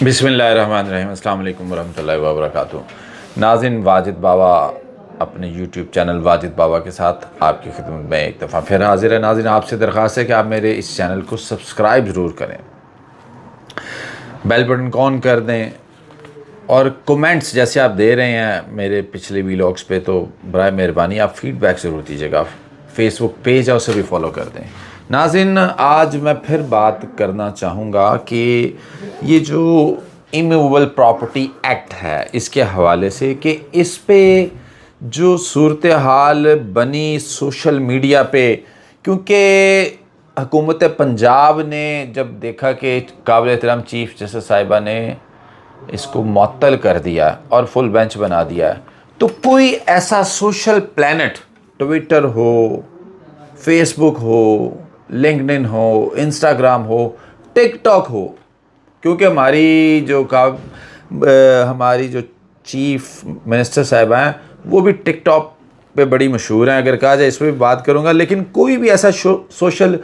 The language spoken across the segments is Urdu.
بسم اللہ الرحمن الرحیم۔ السلام علیکم ورحمۃ اللہ وبرکاتہ۔ ناظرین، واجد بابا اپنے یوٹیوب چینل واجد بابا کے ساتھ آپ کی خدمت میں ایک دفعہ پھر حاضر ہے۔ ناظرین، آپ سے درخواست ہے کہ آپ میرے اس چینل کو سبسکرائب ضرور کریں، بیل بٹن کو آن کر دیں، اور کومنٹس جیسے آپ دے رہے ہیں میرے پچھلے ویلاگس پہ، تو برائے مہربانی آپ فیڈ بیک ضرور دیجیے گا۔ فیس بک پیج ہے، اسے بھی فالو کر دیں۔ ناظرین، آج میں پھر بات کرنا چاہوں گا کہ یہ جو ایمویبل پراپرٹی ایکٹ ہے اس کے حوالے سے، کہ اس پہ جو صورتحال بنی سوشل میڈیا پہ، کیونکہ حکومت پنجاب نے جب دیکھا کہ قابل احترام چیف جسٹس صاحبہ نے اس کو معطل کر دیا اور فل بینچ بنا دیا ہے، تو کوئی ایسا سوشل پلانٹ، ٹویٹر ہو، فیس بک ہو، لنکڈن ہو، انسٹاگرام ہو، ٹک ٹاک ہو، کیونکہ ہماری جو چیف منسٹر صاحبہ ہیں وہ بھی ٹک ٹاک پہ بڑی مشہور ہیں، اگر کہا جائے اس پہ بھی بات کروں گا، لیکن کوئی بھی ایسا social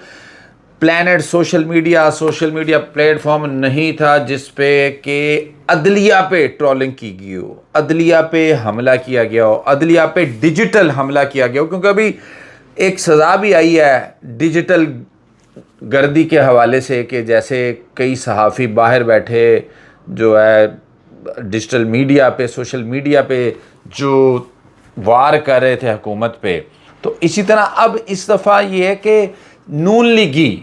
plant, social media platform نہیں تھا جس پہ کہ عدلیہ پہ ٹرولنگ کی گئی ہو، عدلیہ پہ حملہ کیا گیا ہو، عدلیہ پہ ڈیجیٹل حملہ کیا گیا ہو، کیونکہ ابھی ایک سزا بھی آئی ہے ڈیجیٹل گردی کے حوالے سے، کہ جیسے کئی صحافی باہر بیٹھے جو ہے ڈیجیٹل میڈیا پہ، سوشل میڈیا پہ جو وار کر رہے تھے حکومت پہ، تو اسی طرح اب اس دفعہ یہ ہے کہ نون لیگی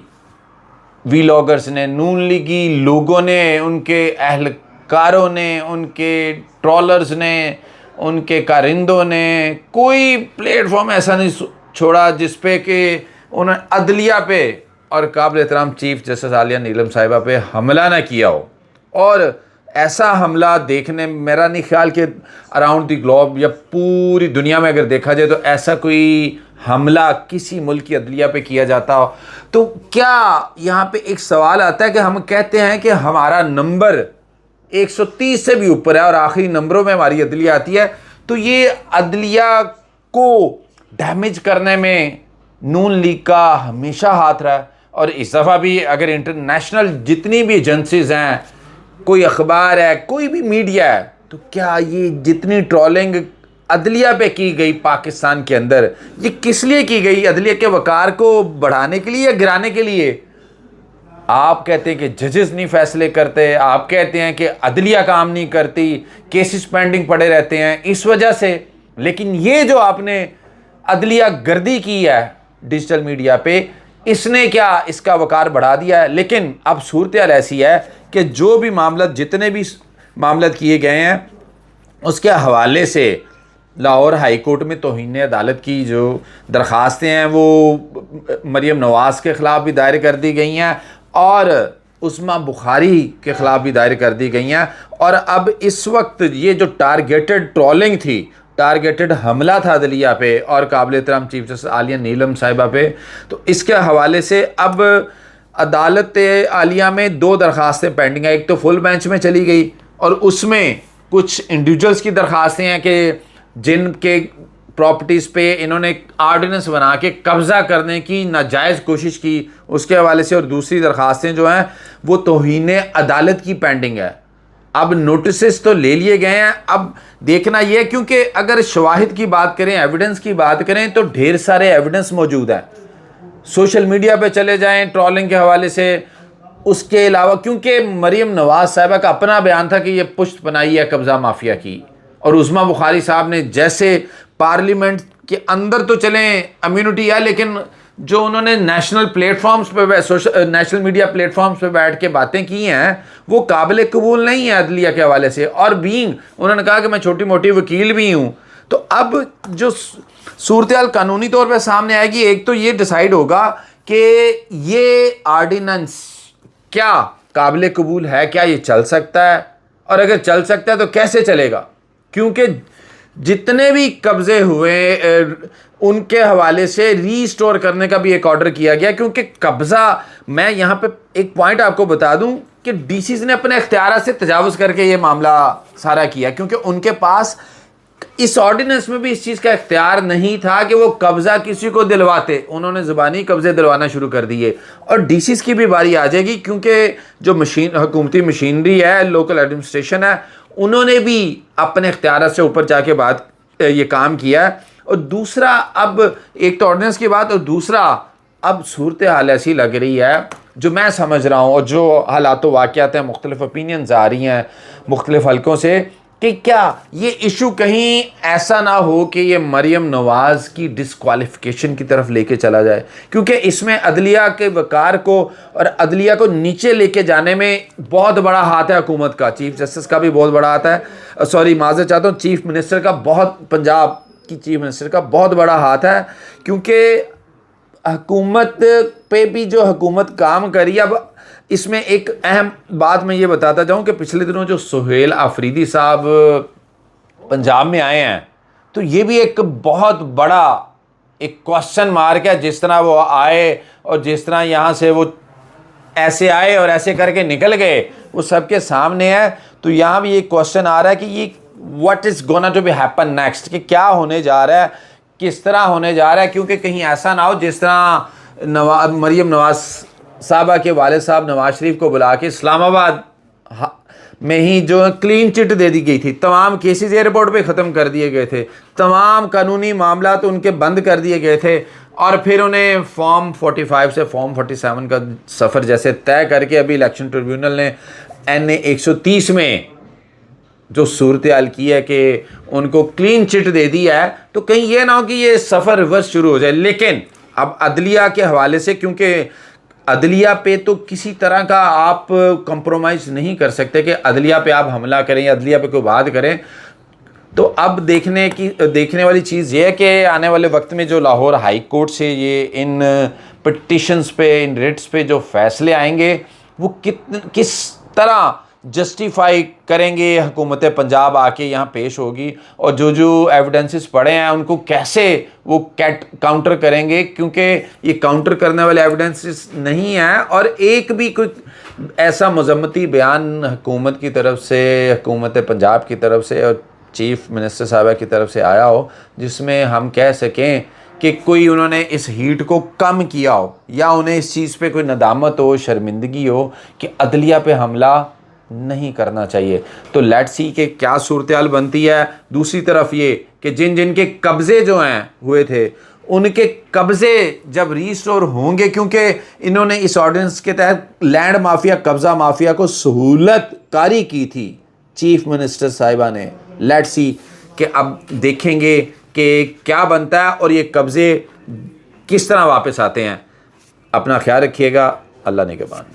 ویلاگرز نے، نون لیگی لوگوں نے، ان کے اہلکاروں نے، ان کے ٹرولرز نے، ان کے کارندوں نے کوئی پلیٹ فارم ایسا نہیں چھوڑا جس پہ کہ انہوں نے عدلیہ پہ اور قابل احترام چیف جسٹس عالیہ نیلم صاحبہ پہ حملہ نہ کیا ہو۔ اور ایسا حملہ دیکھنے، میرا نہیں خیال کہ اراؤنڈ دی گلوب یا پوری دنیا میں اگر دیکھا جائے تو ایسا کوئی حملہ کسی ملک کی عدلیہ پہ کیا جاتا ہو۔ تو کیا یہاں پہ ایک سوال آتا ہے کہ ہم کہتے ہیں کہ ہمارا نمبر 130 سے بھی اوپر ہے اور آخری نمبروں میں ہماری عدلیہ آتی ہے، تو یہ عدلیہ کو ڈیمیج کرنے میں نون لیگ کا ہمیشہ ہاتھ رہا ہے۔ اور اس دفعہ بھی اگر انٹرنیشنل جتنی بھی ایجنسیز ہیں، کوئی اخبار ہے، کوئی بھی میڈیا ہے، تو کیا یہ جتنی ٹرولنگ عدلیہ پہ کی گئی پاکستان کے اندر، یہ کس لیے کی گئی؟ عدلیہ کے وقار کو بڑھانے کے لیے یا گرانے کے لیے؟ آپ کہتے ہیں کہ ججز نہیں فیصلے کرتے، آپ کہتے ہیں کہ عدلیہ کام نہیں کرتی، کیسز پینڈنگ پڑے رہتے ہیں اس وجہ سے، لیکن یہ جو آپ نے عدلیہ گردی کی ہے ڈیجیٹل میڈیا پہ، اس نے کیا اس کا وقار بڑھا دیا ہے؟ لیکن اب صورتحال ایسی ہے کہ جو بھی معاملات، جتنے بھی معاملات کیے گئے ہیں، اس کے حوالے سے لاہور ہائی کورٹ میں توہین عدالت کی جو درخواستیں ہیں وہ مریم نواز کے خلاف بھی دائر کر دی گئی ہیں، اور عثمان بخاری کے خلاف بھی دائر کر دی گئی ہیں۔ اور اب اس وقت یہ جو ٹارگیٹڈ ٹرولنگ تھی، ٹارگیٹڈ حملہ تھا عدلیہ پہ اور قابل احترام چیف جسٹس عالیہ نیلم صاحبہ پہ، تو اس کے حوالے سے اب عدالت عالیہ میں 2 درخواستیں پینڈنگ ہیں۔ ایک تو فل بینچ میں چلی گئی، اور اس میں کچھ انڈیویجولز کی درخواستیں ہیں کہ جن کے پراپرٹیز پہ انہوں نے آرڈیننس بنا کے قبضہ کرنے کی ناجائز کوشش کی، اس کے حوالے سے، اور دوسری درخواستیں جو ہیں وہ توہین عدالت کی پینڈنگ ہے۔ اب نوٹسز تو لے لیے گئے ہیں، اب دیکھنا یہ ہے، کیونکہ اگر شواہد کی بات کریں، ایویڈنس کی بات کریں، تو ڈھیر سارے ایویڈنس موجود ہیں۔ سوشل میڈیا پہ چلے جائیں ٹرولنگ کے حوالے سے، اس کے علاوہ کیونکہ مریم نواز صاحبہ کا اپنا بیان تھا کہ یہ پشت پناہی ہے قبضہ مافیا کی، اور عثمان بخاری صاحب نے جیسے پارلیمنٹ کے اندر تو چلیں امیونٹی ہے، لیکن جو انہوں نے نیشنل پلیٹ فارمز پہ، نیشنل میڈیا پلیٹ فارمز پہ بیٹھ کے باتیں کی ہیں، وہ قابل قبول نہیں ہے عدلیہ کے حوالے سے۔ اور انہوں نے کہا کہ میں چھوٹی موٹی وکیل بھی ہوں۔ تو اب جو صورتحال قانونی طور پہ سامنے آئے گی، ایک تو یہ ڈیسائیڈ ہوگا کہ یہ آرڈیننس کیا قابل قبول ہے، کیا یہ چل سکتا ہے، اور اگر چل سکتا ہے تو کیسے چلے گا، کیونکہ جتنے بھی قبضے ہوئے ان کے حوالے سے ری سٹور کرنے کا بھی ایک آرڈر کیا گیا، کیونکہ قبضہ، میں یہاں پہ ایک پوائنٹ آپ کو بتا دوں کہ ڈی سیز نے اپنے اختیارات سے تجاوز کر کے یہ معاملہ سارا کیا، کیونکہ ان کے پاس اس آرڈیننس میں بھی اس چیز کا اختیار نہیں تھا کہ وہ قبضہ کسی کو دلواتے، انہوں نے زبانی قبضے دلوانا شروع کر دیے. اور ڈی سیز کی بھی باری آ جائے گی، کیونکہ جو حکومتی مشینری ہے، لوکل ایڈمنسٹریشن ہے، انہوں نے بھی اپنے اختیارات سے اوپر جا کے یہ کام کیا ہے. اور دوسرا، اب ایک تو آرڈیننس کی بات، اور دوسرا اب صورتحال ایسی لگ رہی ہے جو میں سمجھ رہا ہوں، اور جو حالات و واقعات ہیں، مختلف اوپینینز آ رہی ہیں مختلف حلقوں سے، کہ کیا یہ ایشو کہیں ایسا نہ ہو کہ یہ مریم نواز کی ڈسکوالیفیکیشن کی طرف لے کے چلا جائے، کیونکہ اس میں عدلیہ کے وقار کو اور عدلیہ کو نیچے لے کے جانے میں بہت بڑا ہاتھ ہے حکومت کا، چیف جسٹس کا بھی بہت بڑا ہاتھ ہے، معذرت چاہتا ہوں، چیف منسٹر کا، پنجاب کی چیف منسٹر کا بہت بڑا ہاتھ ہے، کیونکہ حکومت پہ بھی جو حکومت کام کری. اب اس میں ایک اہم بات میں یہ بتاتا جاؤں کہ پچھلے دنوں جو سہیل آفریدی صاحب پنجاب میں آئے ہیں، تو یہ بھی ایک بہت بڑا ایک کوسچن مارک ہے. جس طرح وہ آئے اور جس طرح یہاں سے وہ ایسے آئے اور ایسے کر کے نکل گئے، وہ سب کے سامنے ہے. تو یہاں بھی ایک کوسچن آ رہا ہے کہ یہ what is gonna to be happen next, کہ کیا ہونے جا رہا ہے، کس طرح ہونے جا رہا ہے. کیونکہ کہیں ایسا نہ ہو جس طرح مریم نواز صاحبہ کے والد صاحب نواز شریف کو بلا کے اسلام آباد میں ہی جو کلین چٹ دے دی گئی تھی، تمام کیسز ایئرپورٹ پہ ختم کر دیے گئے تھے، تمام قانونی معاملات ان کے بند کر دیے گئے تھے، اور پھر انہیں فارم 45 سے فارم 47 کا سفر جیسے طے کر کے ابھی الیکشن ٹریبیونل نے NA 130 میں جو صورتحال کی ہے کہ ان کو کلین چٹ دے دی ہے. تو کہیں یہ نہ ہو کہ یہ سفر ریورس شروع ہو جائے. لیکن اب عدلیہ کے حوالے سے، کیونکہ عدلیہ پہ تو کسی طرح کا آپ کمپرومائز نہیں کر سکتے کہ عدلیہ پہ آپ حملہ کریں یا عدلیہ پہ کوئی بات کریں. تو اب دیکھنے والی چیز یہ ہے کہ آنے والے وقت میں جو لاہور ہائی کورٹ سے یہ ان پٹیشنز پہ، ان ریٹس پہ جو فیصلے آئیں گے، وہ کس طرح جسٹیفائی کریں گے حکومت پنجاب آ کے یہاں پیش ہوگی، اور جو ایویڈنسز پڑے ہیں ان کو کیسے وہ کاؤنٹر کریں گے، کیونکہ یہ کاؤنٹر کرنے والے ایویڈنسز نہیں ہیں. اور ایک بھی کوئی ایسا مذمتی بیان حکومت کی طرف سے، حکومت پنجاب کی طرف سے اور چیف منسٹر صاحبہ کی طرف سے آیا ہو جس میں ہم کہہ سکیں کہ کوئی انہوں نے اس ہیٹ کو کم کیا ہو، یا انہیں اس چیز پہ کوئی ندامت ہو، شرمندگی ہو کہ عدلیہ پہ حملہ نہیں کرنا چاہیے. تو لیٹ سی کہ کیا صورتحال بنتی ہے. دوسری طرف یہ کہ جن کے قبضے جو ہیں ہوئے تھے، ان کے قبضے جب ریسٹور ہوں گے، کیونکہ انہوں نے اس آرڈیننس کے تحت لینڈ مافیا، قبضہ مافیا کو سہولت کاری کی تھی چیف منسٹر صاحبہ نے. لیٹ سی کہ اب دیکھیں گے کہ کیا بنتا ہے اور یہ قبضے کس طرح واپس آتے ہیں. اپنا خیال رکھیے گا. اللہ نگہبان.